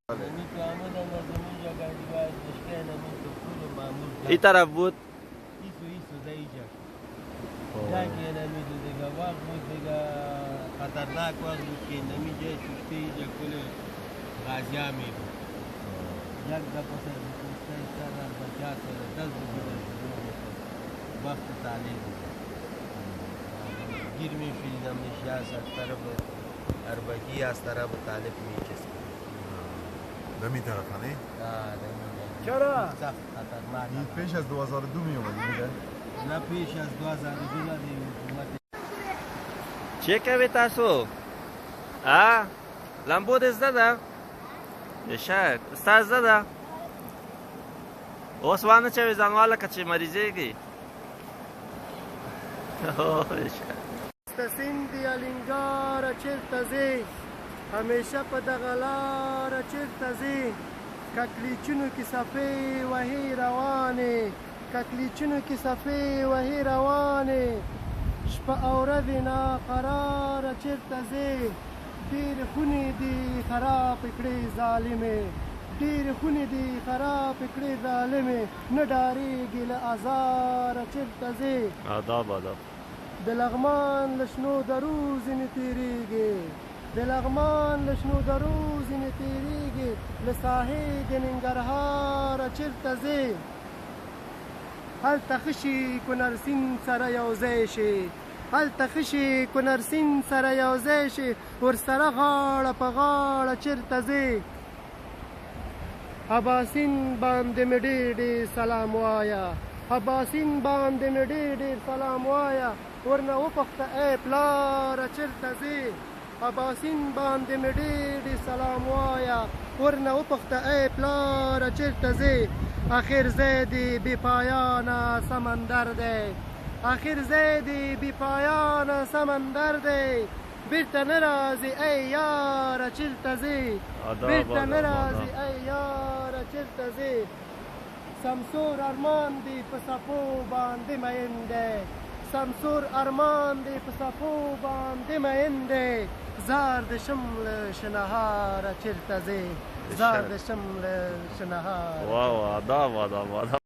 این طرف بود خطرناک وقت بود که نمیجه ششته ایجا کل غازی آمی بود یک دفعه سر بکنسته سر بچات دست بگیرد وقت تعلیم بود گیر میشیدم نشیاس از طرف اربگی از طرف طالب میچست دمی طرفانه؟ چرا؟ سخت خطرناک این پیش از 2002 می اومدی میگه؟ نه پیش از 2002 نه دی حکومت چه کوي تاسو؟ لامبو دې زده ده؟ بېشک ستا زده ده؟ اوس وانه چوې ځانواله که چې مریضېږي د سیند الینګاره چېرته ځې همیشه په دغه لاره چېرته ځې ککلیچونو کې څپې وهي روانې ککلیچونو کې څپې وهي روانې شپه او ورځې ناقراره چېرته ځې ډېرې خونې دي خرابې کړې ظالمې ډېرې خونې دي خرابې کړې ظالمې نه ډارېږي له ازاره چېرته ځې آداب آداب د لغمان له شنو درو ځینې تېرېږي د لغمان له شنو درو ځینې تېرېږي له ساحې د ننګرهاره چېرته ځې هلته ښه شي کونړ سیند سره یو ځای شي هلته ښه شي کونړ سیند سره یو ځای شي ورسره غاړه په غاړه چېرته ځې اباسین باندې مې ډېر ډېر سلام وایه اباسین باندې مې ډېر ډېر سلام وایه ورنه وپوښته ای پلاره چېرته ځې اباسین باندې مې ډېر ډېر سلام وایه ورنه وپوښته ای پلاره چېرته ځې آخر ځای دې بې پایانه سمندر دی آخر ځای دې بې پایانه سمندر دی بیرته نه راځي ای یاره چېرته ځې بیرته نه راځي ای یاره چېرته ځې سمسور ارمان دې په څپو باندې مین دی سمسور ارمان دې په څپو باندې مین دی زار د شم له شنهاره چېرته ځې زار د شم له شنهاره واو آداب آداب آداب